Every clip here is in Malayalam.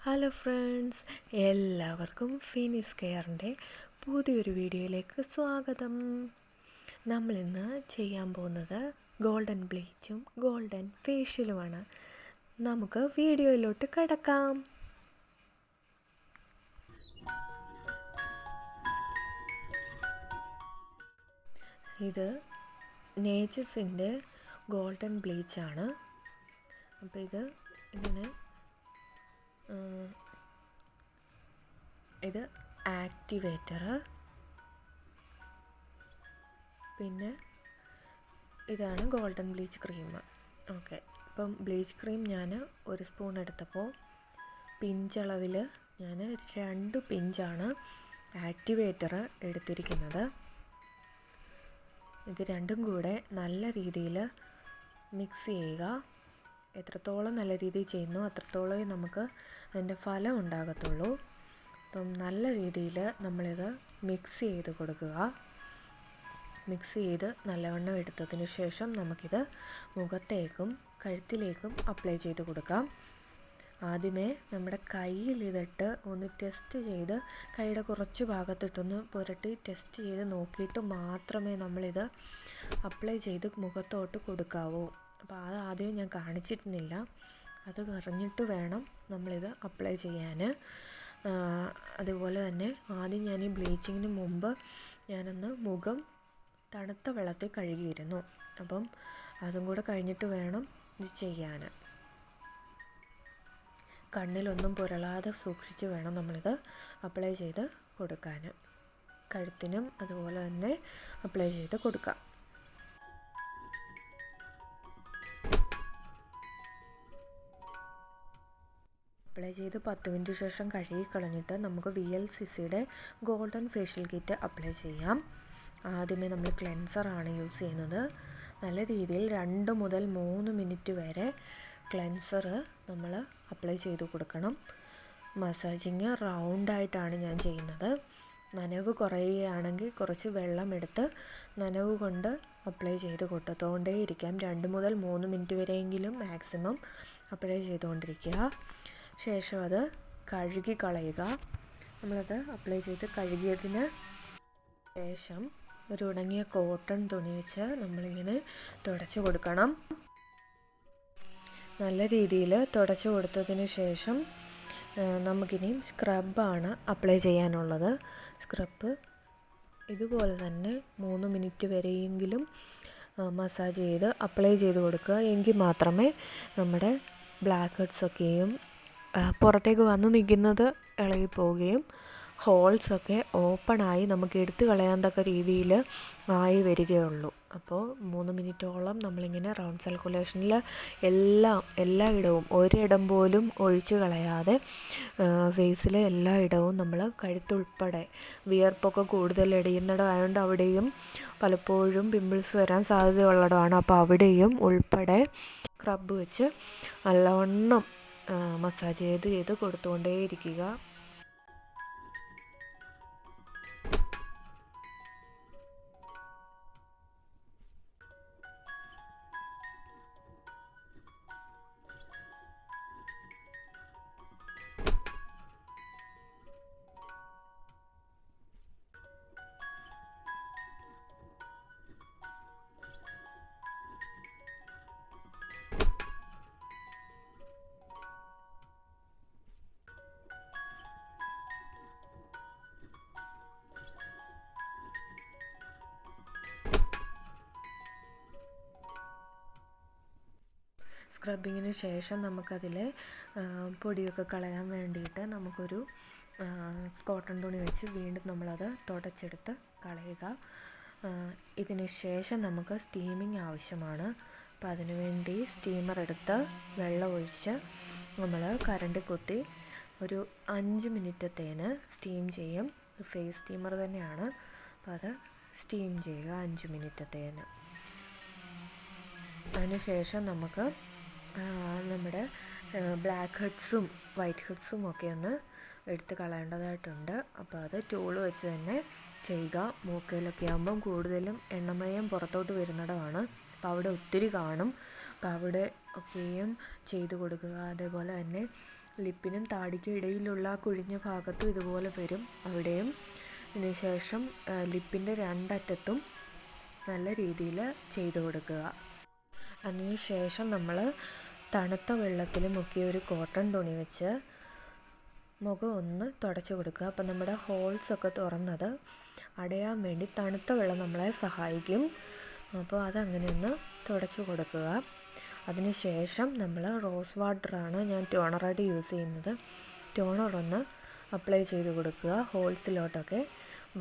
ഹലോ ഫ്രണ്ട്സ്, എല്ലാവർക്കും ഫിനിസ് കെയറിൻ്റെ പുതിയൊരു വീഡിയോയിലേക്ക് സ്വാഗതം. നമ്മളിന്ന് ചെയ്യാൻ പോകുന്നത് ഗോൾഡൻ ബ്ലീച്ചും ഗോൾഡൻ ഫേഷ്യലുമാണ്. നമുക്ക് വീഡിയോയിലോട്ട് കടക്കാം. ഇത് നേച്ചസിൻ്റെ ഗോൾഡൻ ബ്ലീച്ചാണ്. അപ്പോൾ ഇത് ഇങ്ങനെ ഇത് ആക്ടിവേറ്റർ, പിന്നെ ഇതാണ് ഗോൾഡൻ ബ്ലീച്ച് ക്രീം. ഓക്കെ, ഇപ്പം ബ്ലീച്ച് ക്രീം ഞാൻ ഒരു സ്പൂൺ എടുത്തപ്പോൾ പിഞ്ചളവിൽ ഞാൻ 2 പിഞ്ചാണ് ആക്ടിവേറ്റർ എടുത്തിരിക്കുന്നത്. ഇത് രണ്ടും കൂടെ നല്ല രീതിയിൽ മിക്സ് ചെയ്യുക. എത്രത്തോളം നല്ല രീതിയിൽ ചെയ്യുന്നു അത്രത്തോളം നമുക്ക് അതിൻ്റെ ഫലം ഉണ്ടാകത്തുള്ളൂ. അപ്പം നല്ല രീതിയിൽ നമ്മളിത് മിക്സ് ചെയ്ത് കൊടുക്കുക. മിക്സ് ചെയ്ത് നല്ലവണ്ണം എടുത്തതിന് ശേഷം നമുക്കിത് മുഖത്തേക്കും കഴുത്തിലേക്കും അപ്ലൈ ചെയ്ത് കൊടുക്കാം. ആദ്യമേ നമ്മുടെ കയ്യിൽ ഇതിട്ട് ഒന്ന് ടെസ്റ്റ് ചെയ്ത് കൈയുടെ കുറച്ച് ഭാഗത്തിട്ടൊന്ന് പുരട്ടി ടെസ്റ്റ് ചെയ്ത് നോക്കിയിട്ട് മാത്രമേ നമ്മളിത് അപ്ലൈ ചെയ്ത് മുഖത്തോട്ട് കൊടുക്കാവൂ. അപ്പോൾ അത് ആദ്യം ഞാൻ കാണിച്ചിരുന്നില്ല, അത് പറഞ്ഞിട്ട് വേണം നമ്മളിത് അപ്ലൈ ചെയ്യാൻ. അതുപോലെ തന്നെ ആദ്യം ഞാൻ ഈ ബ്ലീച്ചിങ്ങിന് മുമ്പ് ഞാനൊന്ന് മുഖം തണുത്ത വെള്ളത്തിൽ കഴുകിയിരുന്നു. അപ്പം അതും കൂടെ കഴിഞ്ഞിട്ട് വേണം ഇത് ചെയ്യാൻ. കണ്ണിലൊന്നും പുരളാതെ സൂക്ഷിച്ച് വേണം നമ്മളിത് അപ്ലൈ ചെയ്ത് കൊടുക്കാൻ. കഴുത്തിനും അതുപോലെ തന്നെ അപ്ലൈ ചെയ്ത് കൊടുക്കാം. അപ്ലൈ ചെയ്ത് 10 മിനിറ്റ് ശേഷം കഴുകി കളഞ്ഞിട്ട് നമുക്ക് VLCCയുടെ ഗോൾഡൻ ഫേഷ്യൽ കിറ്റ് അപ്ലൈ ചെയ്യാം. ആദ്യമേ നമ്മൾ ക്ലെൻസറാണ് യൂസ് ചെയ്യുന്നത്. നല്ല രീതിയിൽ 2 മുതൽ 3 മിനിറ്റ് വരെ ക്ലെൻസർ നമ്മൾ അപ്ലൈ ചെയ്ത് കൊടുക്കണം. മസാജിങ് റൗണ്ടായിട്ടാണ് ഞാൻ ചെയ്യുന്നത്. നനവ് കുറയുകയാണെങ്കിൽ കുറച്ച് വെള്ളം എടുത്ത് നനവ് കൊണ്ട് അപ്ലൈ ചെയ്ത് കൊടുത്തുകൊണ്ടേ ഇരിക്കാം. 2 മുതൽ 3 മിനിറ്റ് വരെയെങ്കിലും മാക്സിമം അപ്ലൈ ചെയ്തുകൊണ്ടിരിക്കുക. ശേഷം അത് കഴുകി കളയുക. നമ്മളത് അപ്ലൈ ചെയ്ത് കഴുകിയതിന് ശേഷം ഒരു ഉണങ്ങിയ കോട്ടൺ തുണി വെച്ച് നമ്മളിങ്ങനെ തുടച്ച് കൊടുക്കണം. നല്ല രീതിയിൽ തുടച്ച് കൊടുത്തതിന് ശേഷം നമുക്കിനി സ്ക്രബാണ് അപ്ലൈ ചെയ്യാനുള്ളത്. സ്ക്രബ് ഇതുപോലെ തന്നെ 3 മിനിറ്റ് വരെയെങ്കിലും മസാജ് ചെയ്ത് അപ്ലൈ ചെയ്ത് കൊടുക്കുക. എങ്കിൽ മാത്രമേ നമ്മുടെ ബ്ലാക്ക് ഹെഡ്സൊക്കെയും പുറത്തേക്ക് വന്ന് നിൽക്കുന്നത് ഇളകിപ്പോവുകയും ഹോൾസൊക്കെ ഓപ്പണായി നമുക്ക് എടുത്തു കളയാൻ തക്ക രീതിയിൽ ആയി വരികയുള്ളൂ. അപ്പോൾ 3 മിനിറ്റോളം നമ്മളിങ്ങനെ റൗണ്ട് സർക്കുലേഷനിൽ എല്ലായിടവും ഒരിടം പോലും ഒഴിച്ച് കളയാതെ ഫേസിലെ എല്ലായിടവും നമ്മൾ കഴുത്തുൾപ്പെടെ, വിയർപ്പൊക്കെ കൂടുതൽ ഇടിയുന്നിടമായതുകൊണ്ട് അവിടെയും പലപ്പോഴും പിമ്പിൾസ് വരാൻ സാധ്യതയുള്ളതാണ്. അപ്പോൾ അവിടെയും ഉൾപ്പെടെ സ്ക്രബ് വെച്ച് നല്ലവണ്ണം മസാജ് ചെയ്ത് കൊടുത്തുകൊണ്ടേയിരിക്കുക. സ്ക്രബിങ്ങിന് ശേഷം നമുക്കതിൽ പൊടിയൊക്കെ കളയാൻ വേണ്ടിയിട്ട് നമുക്കൊരു കോട്ടൺ തുണി വെച്ച് വീണ്ടും നമ്മളത് തുടച്ചെടുത്ത് കളയുക. ഇതിന് ശേഷം നമുക്ക് സ്റ്റീമിങ് ആവശ്യമാണ്. അപ്പോൾ അതിനുവേണ്ടി സ്റ്റീമർ എടുത്ത് വെള്ളം ഒഴിച്ച് നമ്മൾ കറണ്ട് കുത്തി ഒരു 5 മിനിറ്റത്തേന് സ്റ്റീം ചെയ്യും. ഫേസ് സ്റ്റീമർ തന്നെയാണ്. അപ്പോൾ അത് സ്റ്റീം ചെയ്യുക 5 മിനിറ്റത്തേന്. അതിനുശേഷം നമുക്ക് നമ്മുടെ ബ്ലാക്ക് ഹെഡ്സും വൈറ്റ് ഹെഡ്സും ഒക്കെ ഒന്ന് എടുത്ത് കളയേണ്ടതായിട്ടുണ്ട്. അപ്പോൾ അത് ടൂള് വെച്ച് തന്നെ ചെയ്യുക. മൂക്കയിലൊക്കെ ആകുമ്പം കൂടുതലും എണ്ണമയം പുറത്തോട്ട് വരുന്നിടമാണ്. അപ്പോൾ അവിടെ ഒത്തിരി കാണും. അപ്പോൾ അവിടെ ഒക്കെയും ചെയ്തു കൊടുക്കുക. അതേപോലെ തന്നെ ലിപ്പിനും താടിക്കും ഇടയിലുള്ള കുഴിഞ്ഞ ഭാഗത്തും ഇതുപോലെ വരും, അവിടെയും. അതിനുശേഷം ലിപ്പിൻ്റെ രണ്ടറ്റത്തും നല്ല രീതിയിൽ ചെയ്ത് കൊടുക്കുക. അതിനുശേഷം നമ്മൾ തണുത്ത വെള്ളത്തിൽ മുക്കിയ ഒരു കോട്ടൺ തുണി വെച്ച് മുഖം ഒന്ന് തുടച്ച് കൊടുക്കുക. അപ്പം നമ്മുടെ ഹോൾസൊക്കെ തുറന്നത് അടയാൻ വേണ്ടി തണുത്ത വെള്ളം നമ്മളെ സഹായിക്കും. അപ്പോൾ അതങ്ങനെ ഒന്ന് തുടച്ച് കൊടുക്കുക. അതിനുശേഷം നമ്മൾ റോസ് വാട്ടറാണ് ഞാൻ ടോണറായിട്ട് യൂസ് ചെയ്യുന്നത്. ടോണറൊന്ന് അപ്ലൈ ചെയ്ത് കൊടുക്കുക ഹോൾസിലോട്ടൊക്കെ.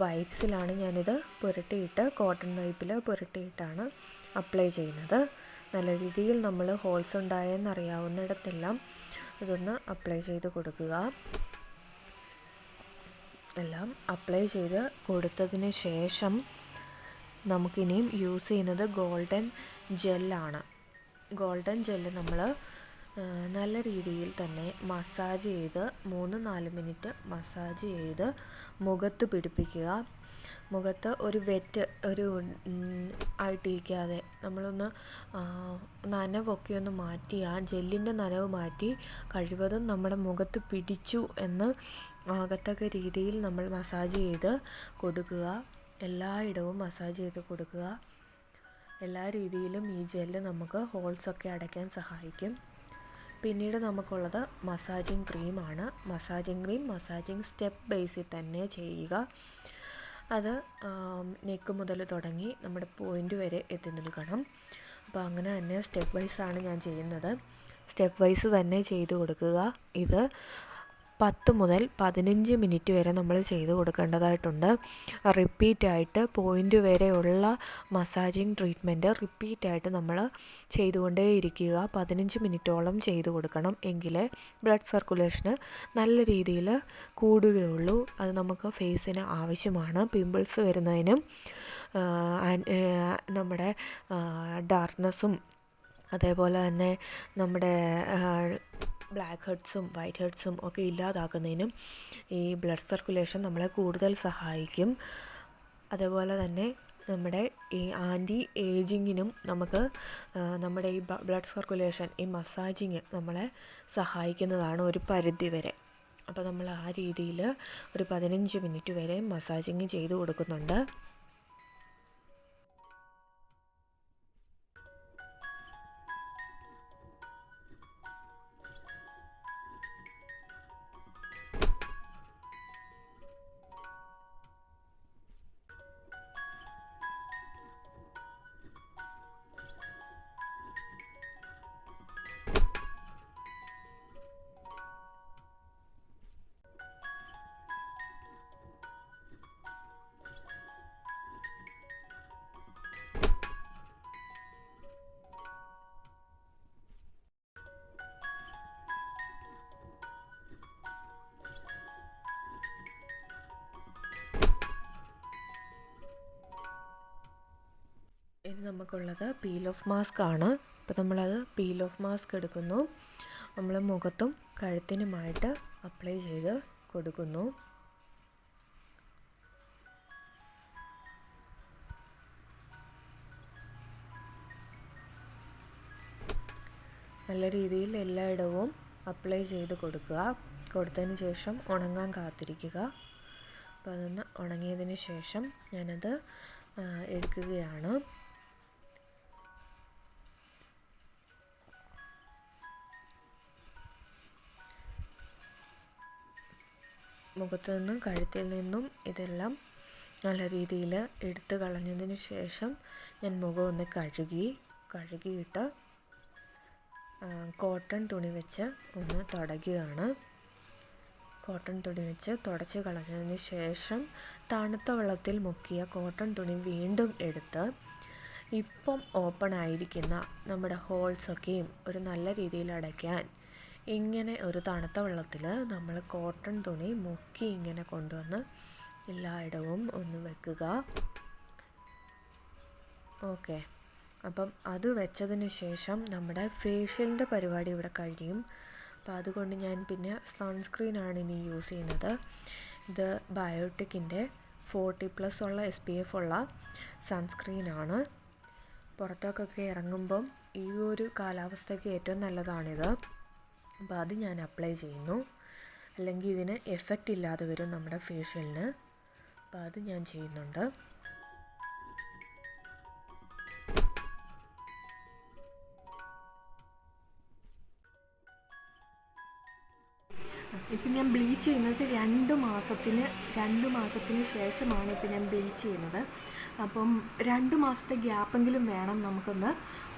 വൈപ്സിലാണ് ഞാനിത് പുരട്ടിയിട്ട്, കോട്ടൺ വൈപ്പിൽ പുരട്ടിയിട്ടാണ് അപ്ലൈ ചെയ്യുന്നത്. നല്ല രീതിയിൽ നമ്മൾ ഹോൾസ് ഉണ്ടായെന്നറിയാവുന്നിടത്തെല്ലാം ഇതൊന്ന് അപ്ലൈ ചെയ്ത് കൊടുക്കുക. എല്ലാം അപ്ലൈ ചെയ്ത് കൊടുത്തതിന് ശേഷം നമുക്കിനിയും യൂസ് ചെയ്യുന്നത് ഗോൾഡൻ ജെല്ലാണ്. ഗോൾഡൻ ജെല്ല് നമ്മൾ നല്ല രീതിയിൽ തന്നെ മസാജ് ചെയ്ത് 3-4 മിനിറ്റ് മസാജ് ചെയ്ത് മുഖത്ത് പിടിപ്പിക്കുക. മുഖത്ത് ഒരു വെറ്റ് ആയിട്ടിരിക്കാതെ നമ്മളൊന്ന് നനവൊക്കെ ഒന്ന് മാറ്റി, ആ ജെല്ലിൻ്റെ നനവ് മാറ്റി കഴിവതും നമ്മുടെ മുഖത്ത് പിടിച്ചു എന്ന് ആകത്തക്ക രീതിയിൽ നമ്മൾ മസാജ് ചെയ്ത് കൊടുക്കുക. എല്ലായിടവും മസാജ് ചെയ്ത് കൊടുക്കുക. എല്ലാ രീതിയിലും ഈ ജെല്ല് നമുക്ക് ഹോൾസൊക്കെ അടയ്ക്കാൻ സഹായിക്കും. പിന്നീട് നമുക്കുള്ളത് മസാജിങ് ക്രീമാണ്. മസാജിങ് സ്റ്റെപ്പ് ബേസിൽ തന്നെ ചെയ്യുക. അത് നെക്ക് മുതൽ തുടങ്ങി നമ്മുടെ പോയിൻ്റ് വരെ എത്തി നിൽക്കണം. അപ്പോൾ അങ്ങനെ തന്നെ സ്റ്റെപ്പ് വൈസാണ് ഞാൻ ചെയ്യുന്നത്. സ്റ്റെപ്പ് വൈസ് തന്നെ ചെയ്ത് കൊടുക്കുക. ഇത് 10 മുതൽ 15 മിനിറ്റ് വരെ നമ്മൾ ചെയ്ത് കൊടുക്കേണ്ടതായിട്ടുണ്ട്. റിപ്പീറ്റായിട്ട് പോയിൻ്റ് വരെയുള്ള മസാജിങ് ട്രീറ്റ്മെൻറ്റ് റിപ്പീറ്റായിട്ട് നമ്മൾ ചെയ്തുകൊണ്ടേ ഇരിക്കുക. 15 മിനിറ്റോളം ചെയ്ത് കൊടുക്കണം. എങ്കിലേ ബ്ലഡ് സർക്കുലേഷന് നല്ല രീതിയിൽ കൂടുകയുള്ളൂ. അത് നമുക്ക് ഫേസിന് ആവശ്യമാണ്. പിമ്പിൾസ് വരുന്നതിനും നമ്മുടെ ഡാർക്ക്നെസ്സും അതേപോലെ തന്നെ നമ്മുടെ ബ്ലാക്ക് ഹെഡ്സും വൈറ്റ് ഹെഡ്സും ഒക്കെ ഇല്ലാതാക്കുന്നതിനും ഈ ബ്ലഡ് സർക്കുലേഷൻ നമ്മളെ കൂടുതൽ സഹായിക്കും. അതേപോലെ തന്നെ നമ്മുടെ ഈ ആൻറ്റി ഏജിങ്ങിനും നമുക്ക് നമ്മുടെ ഈ ബ്ലഡ് സർക്കുലേഷൻ, ഈ മസാജിങ് നമ്മളെ സഹായിക്കുന്നതാണ് ഒരു പരിധി വരെ. അപ്പോൾ നമ്മൾ ആ രീതിയിൽ ഒരു 15 മിനിറ്റ് വരെ മസാജിങ് ചെയ്ത് കൊടുക്കുന്നുണ്ട്. ഇത് നമുക്കുള്ളത് പീൽ ഓഫ് മാസ്ക് ആണ്. അപ്പോൾ നമ്മളത് പീൽ ഓഫ് മാസ്ക് എടുക്കുന്നു. നമ്മൾ മുഖത്തും കഴുത്തിനുമായിട്ട് അപ്ലൈ ചെയ്ത് കൊടുക്കുന്നു. നല്ല രീതിയിൽ എല്ലായിടവും അപ്ലൈ ചെയ്ത് കൊടുക്കുക. കൊടുത്തതിന് ശേഷം ഉണങ്ങാൻ കാത്തിരിക്കുക. അപ്പോൾ അതൊന്ന് ഉണങ്ങിയതിന് ശേഷം ഞാനത് എടുക്കുകയാണ്. മുഖത്തു നിന്നും കഴുത്തിൽ നിന്നും ഇതെല്ലാം നല്ല രീതിയിൽ എടുത്ത് കളഞ്ഞതിന് ശേഷം ഞാൻ മുഖം ഒന്ന് കഴുകിയിട്ട് കോട്ടൺ തുണി വെച്ച് ഒന്ന് തുടയ്ക്കുകയാണ്. കോട്ടൺ തുണി വെച്ച് തുടച്ച് കളഞ്ഞതിന് ശേഷം തണുത്ത വെള്ളത്തിൽ മുക്കിയ കോട്ടൺ തുണി വീണ്ടും എടുത്ത് ഇപ്പം ഓപ്പൺ ആയിരിക്കുന്ന നമ്മുടെ ഹോൾസൊക്കെയും ഒരു നല്ല രീതിയിൽ അടയ്ക്കാൻ ഇങ്ങനെ ഒരു തണുത്ത വെള്ളത്തിൽ നമ്മൾ കോട്ടൺ തുണി മുക്കി ഇങ്ങനെ കൊണ്ടുവന്ന് എല്ലായിടവും ഒന്ന് വെക്കുക. ഓക്കെ, അപ്പം അത് വെച്ചതിന് ശേഷം നമ്മുടെ ഫേഷ്യലിൻ്റെ പരിപാടി ഇവിടെ കഴിയും. അപ്പോൾ അതുകൊണ്ട് ഞാൻ പിന്നെ സൺസ്ക്രീനാണ് ഇനി യൂസ് ചെയ്യുന്നത്. ഇത് ബയോട്ടിക്കിൻ്റെ 40+ ഉള്ള SPF ഉള്ള സൺസ്ക്രീനാണ്. പുറത്തേക്കൊക്കെ ഇറങ്ങുമ്പം ഈ ഒരു കാലാവസ്ഥയ്ക്ക് ഏറ്റവും നല്ലതാണിത്. അപ്പോൾ അത് ഞാൻ അപ്ലൈ ചെയ്യുന്നു. അല്ലെങ്കിൽ ഇതിന് എഫക്റ്റ് ഇല്ലാതെ വരും നമ്മുടെ ഫേഷ്യലിന്. അപ്പോൾ അത് ഞാൻ ചെയ്യുന്നുണ്ട്. ഇപ്പം ഞാൻ ബ്ലീച്ച് ചെയ്യുന്നത് 2 മാസത്തിന് ശേഷമാണ് ഇപ്പം ഞാൻ ബ്ലീച്ച് ചെയ്യുന്നത്. അപ്പം 2 മാസത്തെ ഗ്യാപ്പെങ്കിലും വേണം നമുക്കൊന്ന്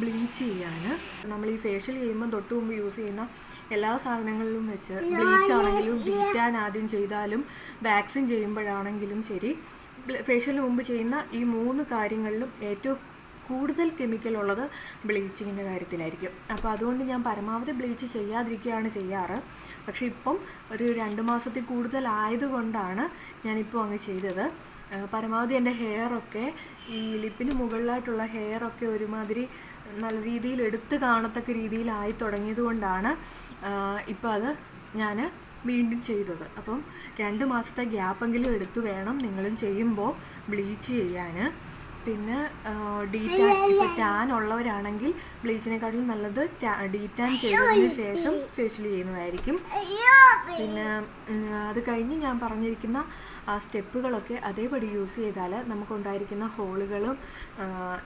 ബ്ലീച്ച് ചെയ്യാൻ. നമ്മൾ ഈ ഫേഷ്യൽ ചെയ്യുമ്പോൾ തൊട്ട് മുമ്പ് യൂസ് ചെയ്യുന്ന എല്ലാ സാധനങ്ങളിലും വെച്ച് ബ്ലീച്ച് ആണെങ്കിലും ഡീറ്റാൻ ആദ്യം ചെയ്താലും വാക്സിൻ ചെയ്യുമ്പോഴാണെങ്കിലും ശരി, ഫേഷ്യലിന് മുമ്പ് ചെയ്യുന്ന ഈ 3 കാര്യങ്ങളിലും ഏറ്റവും കൂടുതൽ കെമിക്കൽ ഉള്ളത് ബ്ലീച്ചിങ്ങിൻ്റെ കാര്യത്തിലായിരിക്കും. അപ്പോൾ അതുകൊണ്ട് ഞാൻ പരമാവധി ബ്ലീച്ച് ചെയ്യാതിരിക്കുകയാണ് ചെയ്യാറ്. പക്ഷേ ഇപ്പം ഒരു 2 മാസത്തിൽ കൂടുതലായതുകൊണ്ടാണ് ഞാനിപ്പോൾ അങ്ങ് ചെയ്തത്. പരമാവധി എൻ്റെ ഹെയറൊക്കെ ഈ ലിപ്പിന് മുകളിലായിട്ടുള്ള ഹെയറൊക്കെ ഒരുമാതിരി നല്ല രീതിയിൽ എടുത്ത് കാണത്തക്ക രീതിയിലായി തുടങ്ങിയത് കൊണ്ടാണ് ഇപ്പോൾ അത് ഞാൻ വീണ്ടും ചെയ്തത്. അപ്പം 2 മാസത്തെ ഗ്യാപ്പെങ്കിലും എടുത്തു വേണം നിങ്ങളും ചെയ്യുമ്പോൾ ബ്ലീച്ച് ചെയ്യാൻ. പിന്നെ ഡീറ്റാൻ, ഇപ്പോൾ ടാൻ ഉള്ളവരാണെങ്കിൽ ബ്ലീച്ചിനെക്കാട്ടിലും നല്ലത് ഡീറ്റാൻ ചെയ്തതിന് ശേഷം ഫേഷ്യൽ ചെയ്യുന്നതായിരിക്കും. പിന്നെ അത് കഴിഞ്ഞ് ഞാൻ പറഞ്ഞിരിക്കുന്ന ആ സ്റ്റെപ്പുകളൊക്കെ അതേപടി യൂസ് ചെയ്താൽ നമുക്കുണ്ടായിരിക്കുന്ന ഹോളുകളും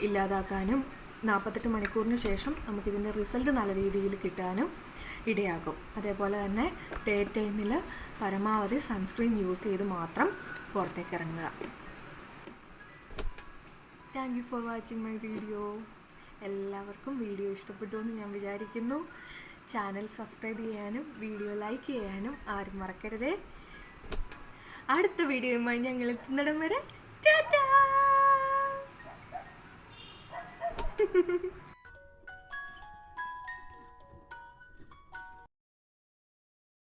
ഇല്ലാതാക്കാനും 48 മണിക്കൂറിന് ശേഷം നമുക്കിതിൻ്റെ റിസൾട്ട് നല്ല രീതിയിൽ കിട്ടാനും ഇടയാകും. അതേപോലെ തന്നെ ഡേ ടൈമിൽ പരമാവധി സൺസ്ക്രീൻ യൂസ് ചെയ്ത് മാത്രം പുറത്തേക്ക് ഇറങ്ങുക. Thank you for watching my video. എല്ലാവർക്കും വീഡിയോ ഇഷ്ടപ്പെട്ടു എന്ന് ഞാൻ വിചാരിക്കുന്നു. ചാനൽ സബ്സ്ക്രൈബ് ചെയ്യാനും വീഡിയോ ലൈക്ക് ചെയ്യാനും ആരും മറക്കരുതേ. അടുത്ത വീഡിയോയുമായി ഞങ്ങൾ എത്തുന്നിടം വരെ ടാറ്റാ.